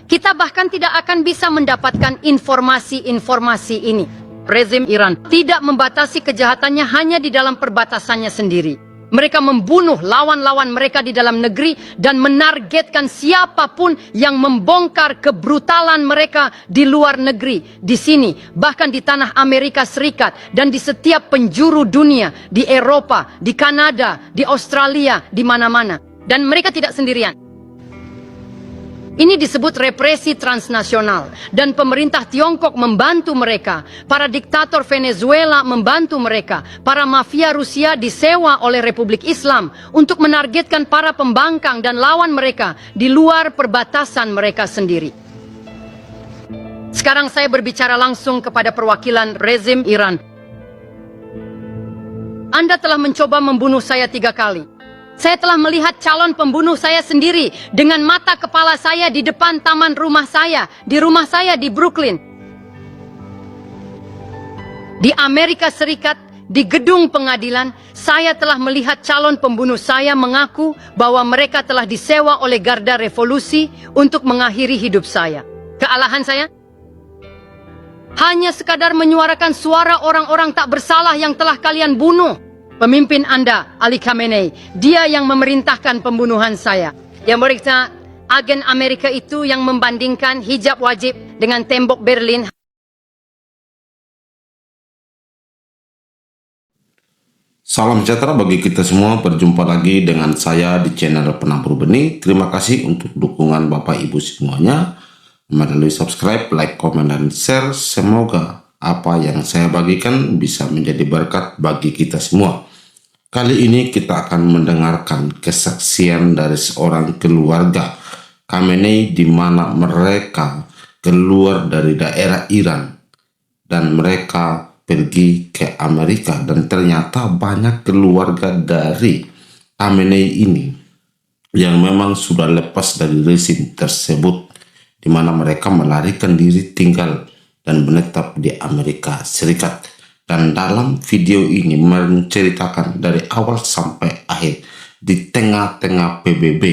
Kita bahkan tidak akan bisa mendapatkan informasi-informasi ini. Rezim Iran tidak membatasi kejahatannya hanya di dalam perbatasannya sendiri. Mereka membunuh lawan-lawan mereka di dalam negeri dan menargetkan siapapun yang membongkar kebrutalan mereka di luar negeri, di sini, bahkan di tanah Amerika Serikat dan di setiap penjuru dunia, di Eropa, di Kanada, di Australia, di mana-mana. Dan mereka tidak sendirian. Ini disebut represi transnasional, dan pemerintah Tiongkok membantu mereka, para diktator Venezuela membantu mereka, para mafia Rusia disewa oleh Republik Islam untuk menargetkan para pembangkang dan lawan mereka di luar perbatasan mereka sendiri. Sekarang saya berbicara langsung kepada perwakilan rezim Iran. Anda telah mencoba membunuh saya 3 kali. Saya telah melihat calon pembunuh saya sendiri dengan mata kepala saya di depan taman rumah saya di Brooklyn. Di Amerika Serikat, di gedung pengadilan, saya telah melihat calon pembunuh saya mengaku bahwa mereka telah disewa oleh Garda Revolusi untuk mengakhiri hidup saya. Kealahan saya? Hanya sekadar menyuarakan suara orang-orang tak bersalah yang telah kalian bunuh. Pemimpin Anda, Ali Khamenei, dia yang memerintahkan pembunuhan saya. Yang mereka, agen Amerika itu yang membandingkan hijab wajib dengan tembok Berlin. Salam sejahtera bagi kita semua, berjumpa lagi dengan saya di channel Penabur Benih. Terima kasih untuk dukungan Bapak Ibu semuanya. Melalui subscribe, like, komen, dan share. Semoga apa yang saya bagikan bisa menjadi berkat bagi kita semua. Kali ini kita akan mendengarkan kesaksian dari seorang keluarga Khamenei di mana mereka keluar dari daerah Iran dan mereka pergi ke Amerika, dan ternyata banyak keluarga dari Khamenei ini yang memang sudah lepas dari rezim tersebut, di mana mereka melarikan diri tinggal dan menetap di Amerika Serikat. Dan dalam video ini menceritakan dari awal sampai akhir, di tengah-tengah PBB,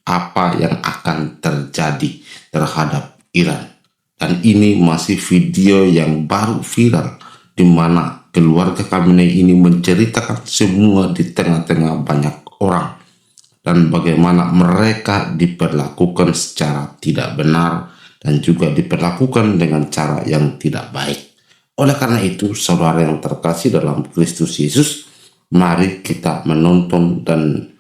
apa yang akan terjadi terhadap Iran. Dan ini masih video yang baru viral, di mana keluarga Khamenei ini menceritakan semua di tengah-tengah banyak orang. Dan bagaimana mereka diperlakukan secara tidak benar, dan juga diperlakukan dengan cara yang tidak baik. Oleh karena itu, saudara yang terkasih dalam Kristus Yesus, mari kita menonton dan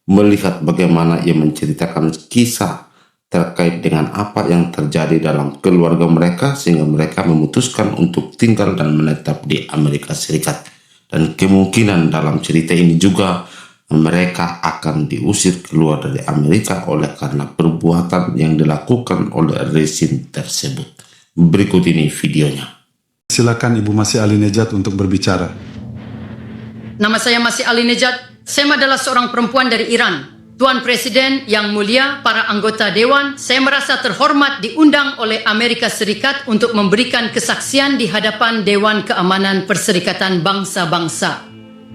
melihat bagaimana ia menceritakan kisah terkait dengan apa yang terjadi dalam keluarga mereka, sehingga mereka memutuskan untuk tinggal dan menetap di Amerika Serikat. Dan kemungkinan dalam cerita ini juga mereka akan diusir keluar dari Amerika oleh karena perbuatan yang dilakukan oleh rezim tersebut. Berikut ini videonya. Silakan Ibu Masih Ali Nejat untuk berbicara. Nama saya Masih Ali Nejat. Saya adalah seorang perempuan dari Iran. Tuan Presiden yang mulia, para anggota Dewan, saya merasa terhormat diundang oleh Amerika Serikat untuk memberikan kesaksian di hadapan Dewan Keamanan Perserikatan Bangsa-Bangsa.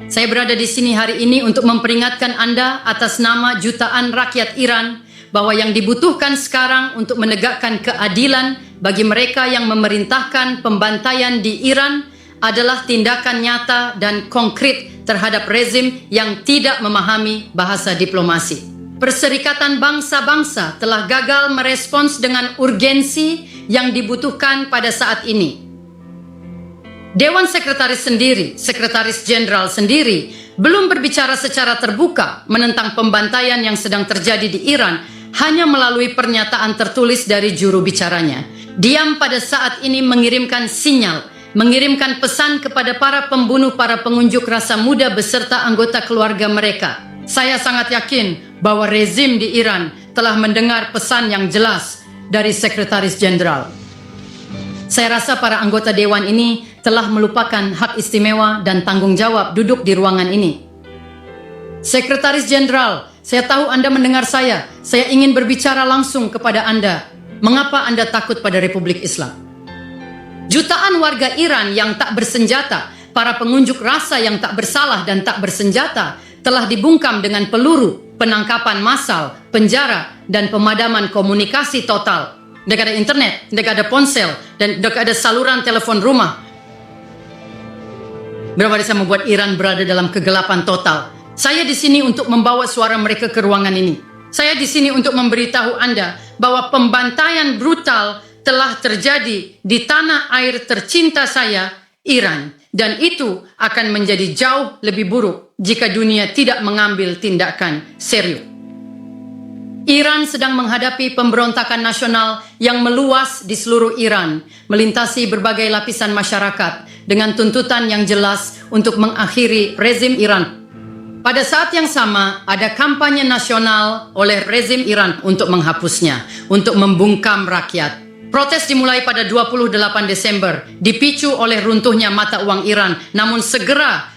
Saya berada di sini hari ini untuk memperingatkan Anda atas nama jutaan rakyat Iran bahwa yang dibutuhkan sekarang untuk menegakkan keadilan bagi mereka yang memerintahkan pembantaian di Iran adalah tindakan nyata dan konkret terhadap rezim yang tidak memahami bahasa diplomasi. Perserikatan Bangsa-Bangsa telah gagal merespons dengan urgensi yang dibutuhkan pada saat ini. Dewan Sekretaris sendiri, Sekretaris Jenderal sendiri, belum berbicara secara terbuka menentang pembantaian yang sedang terjadi di Iran, hanya melalui pernyataan tertulis dari juru bicaranya. Diam pada saat ini mengirimkan sinyal, mengirimkan pesan kepada para pembunuh, para pengunjuk rasa muda beserta anggota keluarga mereka. Saya sangat yakin bahwa rezim di Iran telah mendengar pesan yang jelas dari Sekretaris Jenderal. Saya rasa para anggota Dewan ini telah melupakan hak istimewa dan tanggung jawab duduk di ruangan ini. Sekretaris Jenderal, saya tahu Anda mendengar saya. Saya ingin berbicara langsung kepada Anda. Mengapa Anda takut pada Republik Islam? Jutaan warga Iran yang tak bersenjata, para pengunjuk rasa yang tak bersalah dan tak bersenjata, telah dibungkam dengan peluru, penangkapan massal, penjara, dan pemadaman komunikasi total. Tidak ada internet, tidak ada ponsel, dan tidak ada saluran telepon rumah. Berapa desa membuat Iran berada dalam kegelapan total. Saya di sini untuk membawa suara mereka ke ruangan ini. Saya di sini untuk memberitahu Anda bahwa pembantaian brutal telah terjadi di tanah air tercinta saya, Iran. Dan itu akan menjadi jauh lebih buruk jika dunia tidak mengambil tindakan serius. Iran sedang menghadapi pemberontakan nasional yang meluas di seluruh Iran, melintasi berbagai lapisan masyarakat dengan tuntutan yang jelas untuk mengakhiri rezim Iran. Pada saat yang sama, ada kampanye nasional oleh rezim Iran untuk menghapusnya, untuk membungkam rakyat. Protes dimulai pada 28 Desember, dipicu oleh runtuhnya mata uang Iran, namun segera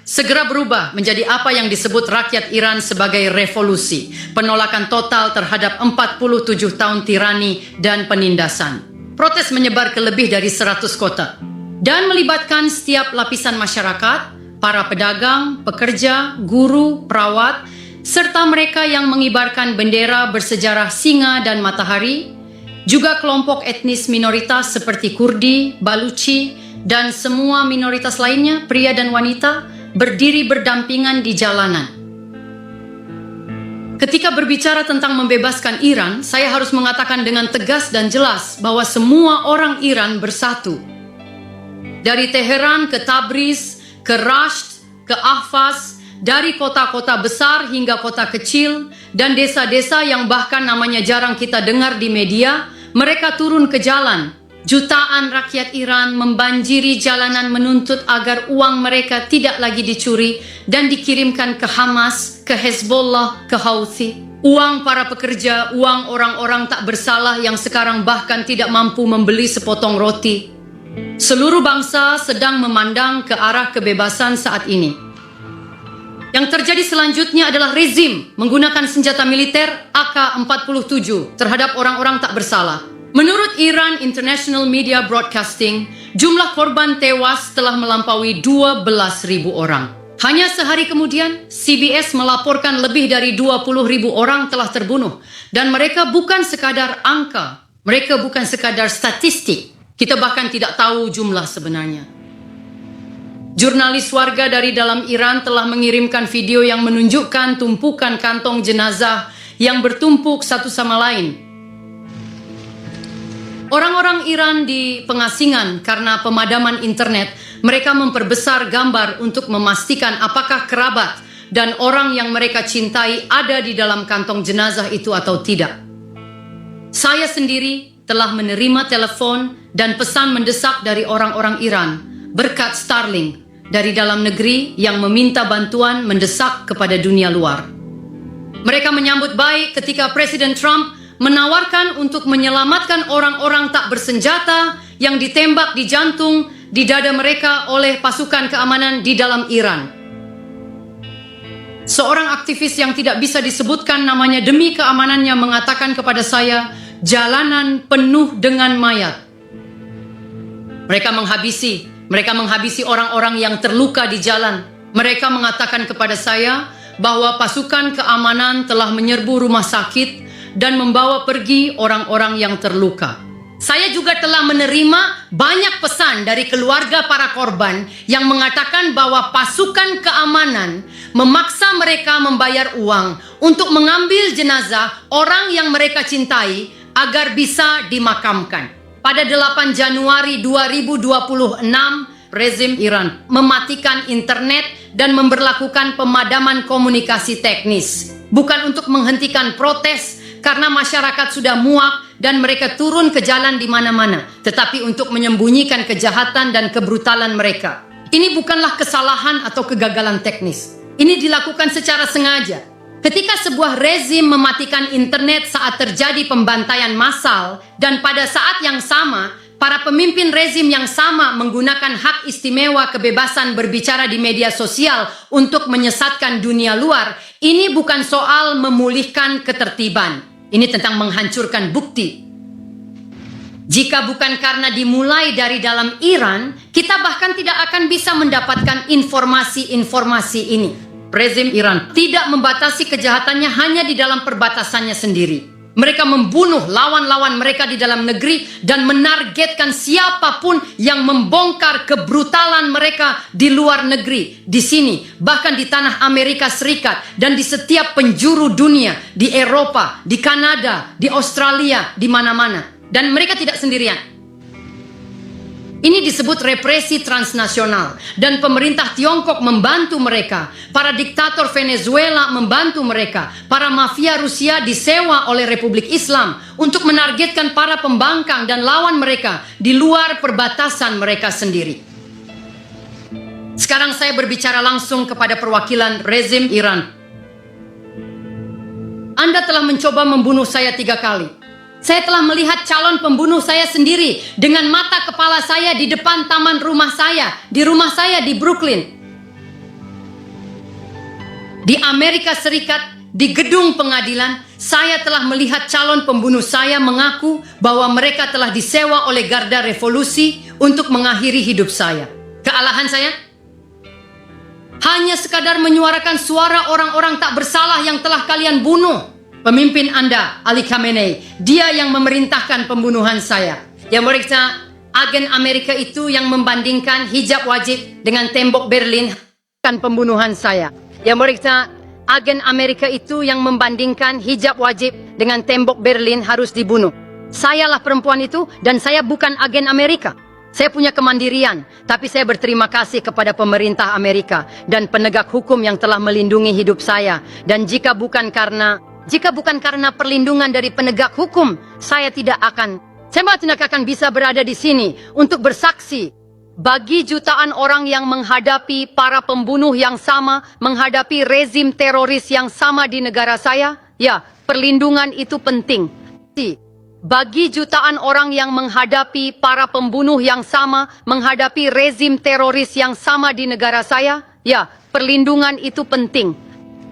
berubah menjadi apa yang disebut rakyat Iran sebagai revolusi, penolakan total terhadap 47 tahun tirani dan penindasan. Protes menyebar ke lebih dari 100 kota dan melibatkan setiap lapisan masyarakat, para pedagang, pekerja, guru, perawat, serta mereka yang mengibarkan bendera bersejarah singa dan matahari, juga kelompok etnis minoritas seperti Kurdi, Baluchi, dan semua minoritas lainnya, pria dan wanita, berdiri berdampingan di jalanan. Ketika berbicara tentang membebaskan Iran, saya harus mengatakan dengan tegas dan jelas bahwa semua orang Iran bersatu. Dari Teheran ke Tabriz, ke Rasht, ke Ahvaz, dari kota-kota besar hingga kota kecil, dan desa-desa yang bahkan namanya jarang kita dengar di media, mereka turun ke jalan. Jutaan rakyat Iran membanjiri jalanan menuntut agar uang mereka tidak lagi dicuri dan dikirimkan ke Hamas, ke Hezbollah, ke Houthi. Uang para pekerja, uang orang-orang tak bersalah yang sekarang bahkan tidak mampu membeli sepotong roti. Seluruh bangsa sedang memandang ke arah kebebasan saat ini. Yang terjadi selanjutnya adalah rezim menggunakan senjata militer AK-47 terhadap orang-orang tak bersalah. Menurut Iran International Media Broadcasting, jumlah korban tewas telah melampaui 12.000 orang. Hanya sehari kemudian, CBS melaporkan lebih dari 20.000 orang telah terbunuh. Dan mereka bukan sekadar angka, mereka bukan sekadar statistik. Kita bahkan tidak tahu jumlah sebenarnya. Jurnalis warga dari dalam Iran telah mengirimkan video yang menunjukkan tumpukan kantong jenazah yang bertumpuk satu sama lain. Orang-orang Iran di pengasingan karena pemadaman internet, mereka memperbesar gambar untuk memastikan apakah kerabat dan orang yang mereka cintai ada di dalam kantong jenazah itu atau tidak. Saya sendiri telah menerima telepon dan pesan mendesak dari orang-orang Iran berkat Starlink dari dalam negeri yang meminta bantuan mendesak kepada dunia luar. Mereka menyambut baik ketika Presiden Trump menawarkan untuk menyelamatkan orang-orang tak bersenjata yang ditembak di jantung, di dada mereka oleh pasukan keamanan di dalam Iran. Seorang aktivis yang tidak bisa disebutkan namanya demi keamanannya mengatakan kepada saya, jalanan penuh dengan mayat. Mereka menghabisi orang-orang yang terluka di jalan. Mereka mengatakan kepada saya bahwa pasukan keamanan telah menyerbu rumah sakit dan membawa pergi orang-orang yang terluka. Saya juga telah menerima banyak pesan dari keluarga para korban yang mengatakan bahwa pasukan keamanan memaksa mereka membayar uang untuk mengambil jenazah orang yang mereka cintai agar bisa dimakamkan. Pada 8 Januari 2026, rezim Iran mematikan internet dan memberlakukan pemadaman komunikasi teknis. Bukan untuk menghentikan protes karena masyarakat sudah muak dan mereka turun ke jalan di mana-mana, tetapi untuk menyembunyikan kejahatan dan kebrutalan mereka. Ini bukanlah kesalahan atau kegagalan teknis. Ini dilakukan secara sengaja. Ketika sebuah rezim mematikan internet saat terjadi pembantaian massal dan pada saat yang sama, para pemimpin rezim yang sama menggunakan hak istimewa kebebasan berbicara di media sosial untuk menyesatkan dunia luar, ini bukan soal memulihkan ketertiban. Ini tentang menghancurkan bukti. Jika bukan karena dimulai dari dalam Iran, kita bahkan tidak akan bisa mendapatkan informasi-informasi ini. rezim Iran tidak membatasi kejahatannya hanya di dalam perbatasannya sendiri. Mereka membunuh lawan-lawan mereka di dalam negeri dan menargetkan siapapun yang membongkar kebrutalan mereka di luar negeri, di sini, bahkan di tanah Amerika Serikat dan di setiap penjuru dunia, di Eropa, di Kanada, di Australia, di mana-mana. Dan mereka tidak sendirian. Ini disebut represi transnasional dan pemerintah Tiongkok membantu mereka, para diktator Venezuela membantu mereka, para mafia Rusia disewa oleh Republik Islam untuk menargetkan para pembangkang dan lawan mereka di luar perbatasan mereka sendiri. Sekarang saya berbicara langsung kepada perwakilan rezim Iran. Anda telah mencoba membunuh saya 3 kali. Saya telah melihat calon pembunuh saya sendiri dengan mata kepala saya di depan taman rumah saya, di rumah saya di Brooklyn. Di Amerika Serikat, di gedung pengadilan, saya telah melihat calon pembunuh saya mengaku bahwa mereka telah disewa oleh Garda Revolusi untuk mengakhiri hidup saya. Kealahan saya? Hanya sekadar menyuarakan suara orang-orang tak bersalah yang telah kalian bunuh. Pemimpin Anda, Ali Khamenei, dia yang memerintahkan pembunuhan saya. Yang mereka, agen Amerika itu yang membandingkan hijab wajib dengan tembok Berlin kan pembunuhan saya. Yang mereka, agen Amerika itu yang membandingkan hijab wajib dengan tembok Berlin harus dibunuh. Sayalah perempuan itu dan saya bukan agen Amerika. Saya punya kemandirian, tapi saya berterima kasih kepada pemerintah Amerika dan penegak hukum yang telah melindungi hidup saya. Dan jika bukan karena perlindungan dari penegak hukum, saya tidak akan bisa berada di sini untuk bersaksi bagi jutaan orang yang menghadapi para pembunuh yang sama, menghadapi rezim teroris yang sama di negara saya. Ya, perlindungan itu penting. Bagi jutaan orang yang menghadapi para pembunuh yang sama, menghadapi rezim teroris yang sama di negara saya. Ya, perlindungan itu penting.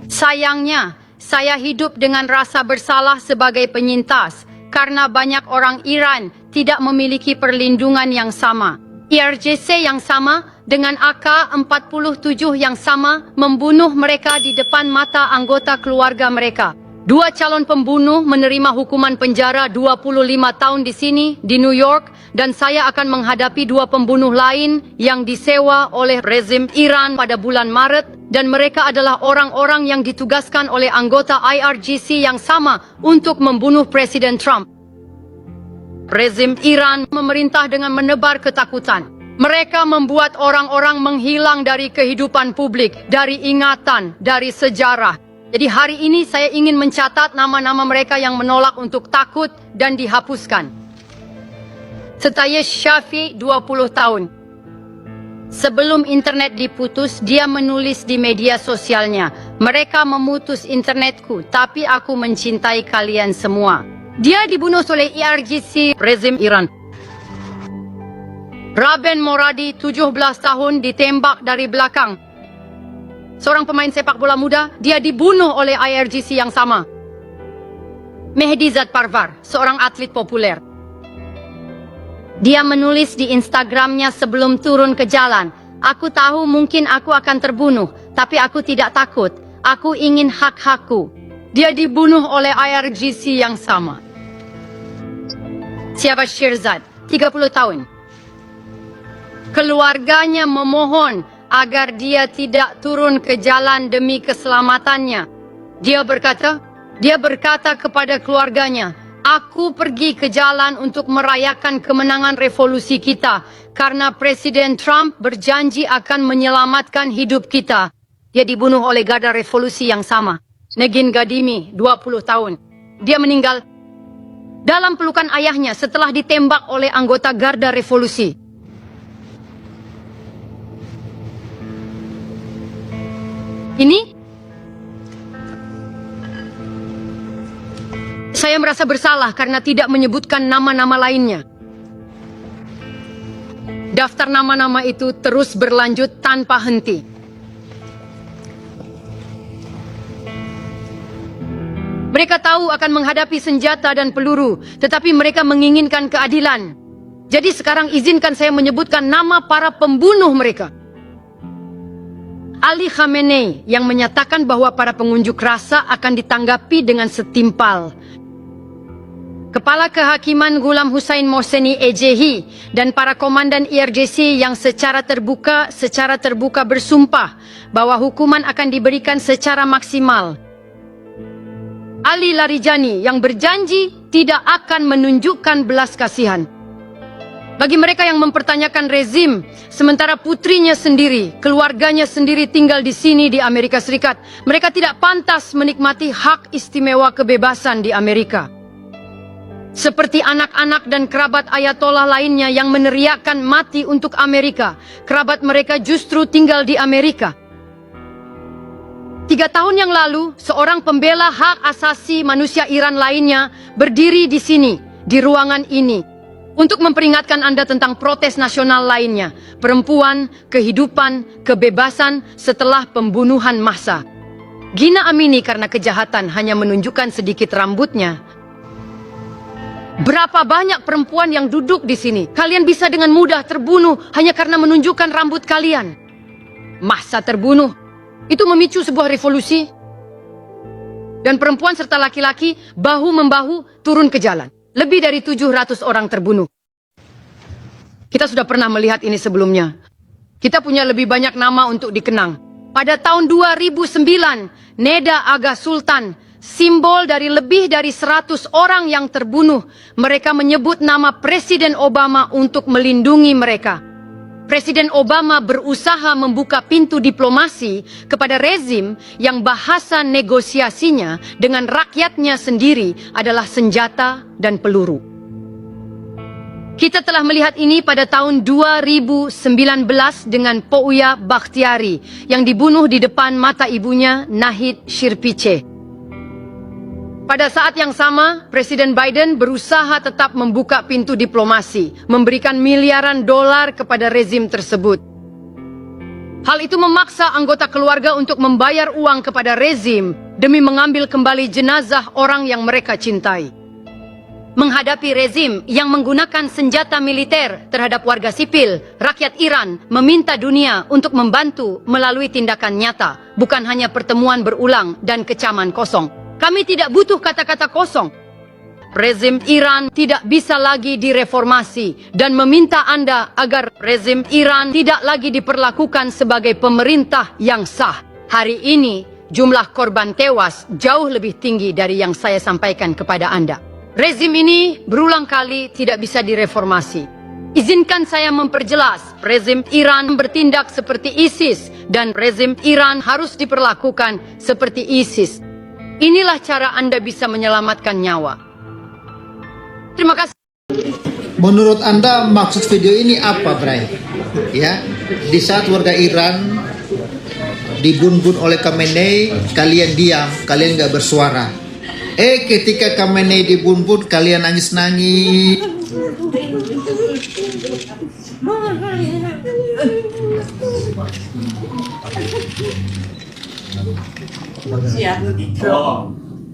Sayangnya, saya hidup dengan rasa bersalah sebagai penyintas karena banyak orang Iran tidak memiliki perlindungan yang sama. IRGC yang sama dengan AK-47 yang sama membunuh mereka di depan mata anggota keluarga mereka. 2 calon pembunuh menerima hukuman penjara 25 tahun di sini, di New York, dan saya akan menghadapi 2 pembunuh lain yang disewa oleh rezim Iran pada bulan Maret, dan mereka adalah orang-orang yang ditugaskan oleh anggota IRGC yang sama untuk membunuh Presiden Trump. Rezim Iran memerintah dengan menebar ketakutan. Mereka membuat orang-orang menghilang dari kehidupan publik, dari ingatan, dari sejarah. Jadi hari ini saya ingin mencatat nama-nama mereka yang menolak untuk takut dan dihapuskan. Setayesh Shafi, 20 tahun. Sebelum internet diputus, dia menulis di media sosialnya, "Mereka memutus internetku, tapi aku mencintai kalian semua." Dia dibunuh oleh IRGC, rezim Iran. Raben Moradi, 17 tahun, ditembak dari belakang. Seorang pemain sepak bola muda, dia dibunuh oleh IRGC yang sama. Mehdi Zad Parvar, seorang atlet populer. Dia menulis di Instagramnya sebelum turun ke jalan, "Aku tahu mungkin aku akan terbunuh, tapi aku tidak takut. Aku ingin hak-hakku." Dia dibunuh oleh IRGC yang sama. Siabaz Shirzad, 30 tahun. Keluarganya memohon agar dia tidak turun ke jalan demi keselamatannya. Dia berkata kepada keluarganya, "Aku pergi ke jalan untuk merayakan kemenangan revolusi kita, karena Presiden Trump berjanji akan menyelamatkan hidup kita." Dia dibunuh oleh Garda Revolusi yang sama. Negin Gadimi, 20 tahun. Dia meninggal dalam pelukan ayahnya setelah ditembak oleh anggota Garda Revolusi. Ini saya merasa bersalah karena tidak menyebutkan nama-nama lainnya. Daftar nama-nama itu terus berlanjut tanpa henti. Mereka tahu akan menghadapi senjata dan peluru, tetapi mereka menginginkan keadilan. Jadi sekarang izinkan saya menyebutkan nama para pembunuh mereka. Ali Khamenei yang menyatakan bahwa para pengunjuk rasa akan ditanggapi dengan setimpal. Kepala Kehakiman Ghulam Hussein Mohseni Ejehi dan para komandan IRGC yang secara terbuka bersumpah bahwa hukuman akan diberikan secara maksimal. Ali Larijani yang berjanji tidak akan menunjukkan belas kasihan. Bagi mereka yang mempertanyakan rezim, sementara putrinya sendiri, keluarganya sendiri tinggal di sini di Amerika Serikat, mereka tidak pantas menikmati hak istimewa kebebasan di Amerika. Seperti anak-anak dan kerabat Ayatollah lainnya yang meneriakkan mati untuk Amerika, kerabat mereka justru tinggal di Amerika. 3 tahun yang lalu, seorang pembela hak asasi manusia Iran lainnya berdiri di sini, di ruangan ini, untuk memperingatkan Anda tentang protes nasional lainnya, perempuan, kehidupan, kebebasan setelah pembunuhan massal. Gina Amini karena kejahatan hanya menunjukkan sedikit rambutnya. Berapa banyak perempuan yang duduk di sini? Kalian bisa dengan mudah terbunuh hanya karena menunjukkan rambut kalian. Massa terbunuh. Itu memicu sebuah revolusi. Dan perempuan serta laki-laki bahu-membahu turun ke jalan. Lebih dari 700 orang terbunuh. Kita sudah pernah melihat ini sebelumnya. Kita punya lebih banyak nama untuk dikenang. Pada tahun 2009, Neda Aga Sultan, simbol dari lebih dari 100 orang yang terbunuh, mereka menyebut nama Presiden Obama untuk melindungi mereka. Presiden Obama berusaha membuka pintu diplomasi kepada rezim yang bahasa negosiasinya dengan rakyatnya sendiri adalah senjata dan peluru. Kita telah melihat ini pada tahun 2019 dengan Pouya Bakhtiari yang dibunuh di depan mata ibunya Nahid Shirpice. Pada saat yang sama, Presiden Biden berusaha tetap membuka pintu diplomasi, memberikan miliaran dolar kepada rezim tersebut. Hal itu memaksa anggota keluarga untuk membayar uang kepada rezim demi mengambil kembali jenazah orang yang mereka cintai. Menghadapi rezim yang menggunakan senjata militer terhadap warga sipil, rakyat Iran meminta dunia untuk membantu melalui tindakan nyata, bukan hanya pertemuan berulang dan kecaman kosong. Kami tidak butuh kata-kata kosong. Rezim Iran tidak bisa lagi direformasi dan meminta Anda agar rezim Iran tidak lagi diperlakukan sebagai pemerintah yang sah. Hari ini, jumlah korban tewas jauh lebih tinggi dari yang saya sampaikan kepada Anda. Rezim ini berulang kali tidak bisa direformasi. Izinkan saya memperjelas, rezim Iran bertindak seperti ISIS dan rezim Iran harus diperlakukan seperti ISIS. Inilah cara Anda bisa menyelamatkan nyawa. Terima kasih. Menurut Anda maksud video ini apa, Bray? Ya, di saat warga Iran dibunuh oleh Khamenei, kalian diam, kalian nggak bersuara. Ketika Khamenei dibunuh, kalian nangis-nangis.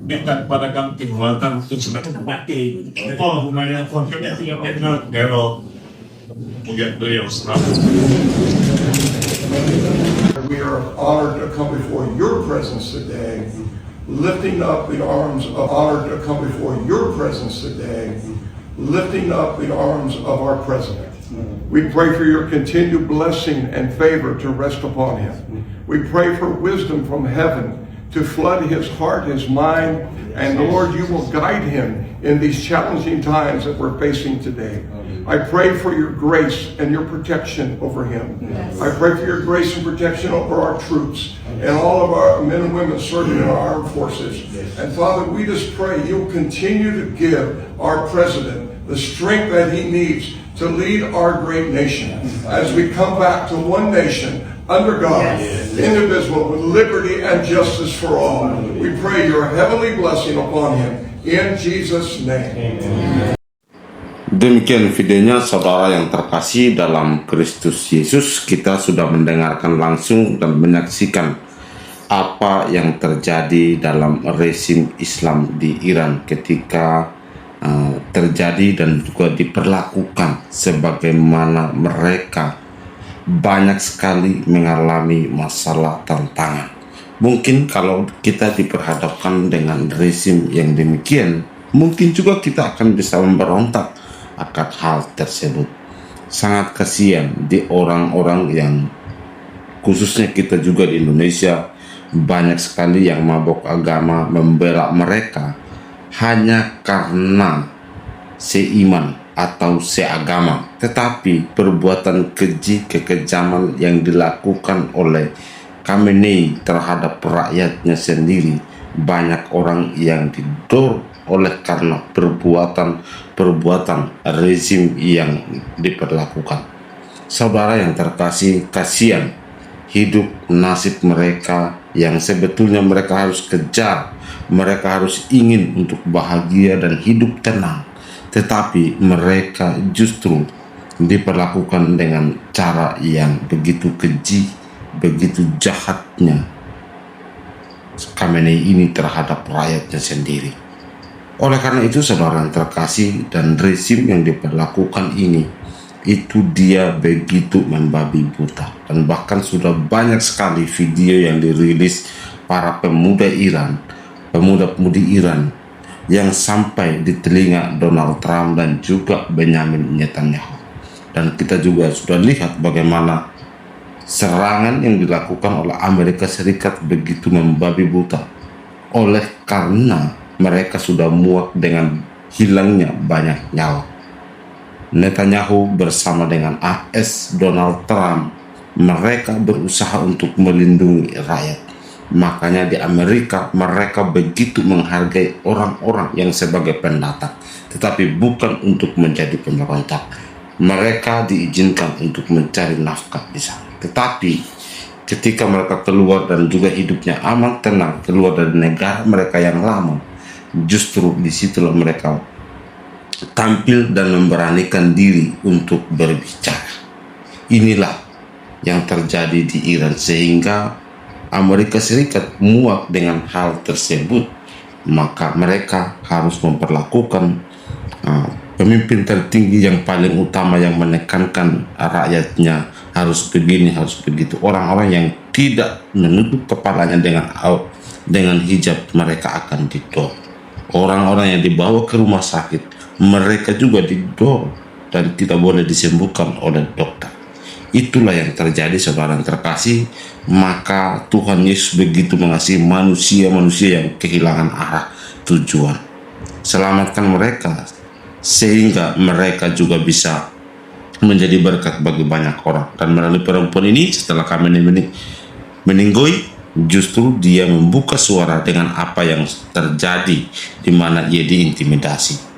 Minta kepada kami kekuatan untuk semakin mati. Oh, hubungannya konfliknya tidak benar. Kalau mungkin beliau selalu. We are honored to come before your presence today, lifting up the arms of honored to come before your presence today, lifting up the arms of our president. We pray for your continued blessing and favor to rest upon him. We pray for wisdom from heaven to flood his heart, his mind, and Lord, you will guide him in these challenging times that we're facing today. I pray for your grace and your protection over him. I pray for your grace and protection over our troops and all of our men and women serving in our armed forces. And Father, we just pray you'll continue to give our president the strength that he needs to lead our great nation as we come back to one nation under God, indivisible, with liberty and justice for all. We pray your heavenly blessing upon him in Jesus' name. Demikian videonya saudara yang terkasih dalam Kristus Yesus. Kita sudah mendengarkan langsung dan menyaksikan apa yang terjadi dalam rezim Islam di Iran ketika terjadi dan juga diperlakukan sebagaimana mereka banyak sekali mengalami masalah tantangan. Mungkin kalau kita diperhadapkan dengan rezim yang demikian, mungkin juga kita akan bisa memberontak akan hal tersebut. Sangat kasihan di orang-orang yang, khususnya kita juga di Indonesia, banyak sekali yang mabok agama membela mereka hanya karena seiman atau seagama. Tetapi perbuatan keji, kekejaman yang dilakukan oleh Khamenei terhadap rakyatnya sendiri, banyak orang yang didorong oleh karena perbuatan rezim yang diperlakukan. Saudara yang terkasih, kasihan hidup nasib mereka yang sebetulnya mereka harus kejar, mereka harus ingin untuk bahagia dan hidup tenang, tetapi mereka justru diperlakukan dengan cara yang begitu keji, begitu jahatnya Khamenei ini terhadap rakyatnya sendiri. Oleh karena itu, saudara yang terkasih, dan rezim yang diperlakukan ini, itu dia begitu membabi buta. Dan bahkan sudah banyak sekali video yang dirilis para pemuda Iran, pemuda-pemudi Iran, yang sampai di telinga Donald Trump dan juga Benjamin Netanyahu. Dan kita juga sudah lihat bagaimana serangan yang dilakukan oleh Amerika Serikat begitu membabi buta, oleh karena mereka sudah muak dengan hilangnya banyak nyawa. Netanyahu bersama dengan AS Donald Trump, mereka berusaha untuk melindungi rakyat. Makanya di Amerika mereka begitu menghargai orang-orang yang sebagai pendatang, tetapi bukan untuk menjadi pemberontak. Mereka diizinkan untuk mencari nafkah di sana. Tetapi ketika mereka keluar dan juga hidupnya aman tenang, keluar dari negara mereka yang lama, justru disitulah mereka tampil dan memberanikan diri untuk berbicara. Inilah yang terjadi di Iran, sehingga Amerika Serikat muak dengan hal tersebut. Maka mereka harus memperlakukan pemimpin tertinggi yang paling utama yang menekankan rakyatnya harus begini, harus begitu. Orang-orang yang tidak menutup kepalanya dengan hijab, mereka akan didorong. Orang-orang yang dibawa ke rumah sakit, mereka juga didorong dan tidak boleh disembuhkan oleh dokter. Itulah yang terjadi, saudara yang terkasih. Maka Tuhan Yesus begitu mengasihi manusia-manusia yang kehilangan arah tujuan. Selamatkan mereka sehingga mereka juga bisa menjadi berkat bagi banyak orang. Dan melalui perempuan ini, setelah kami meninggoy, justru dia membuka suara dengan apa yang terjadi, di mana ia diintimidasi.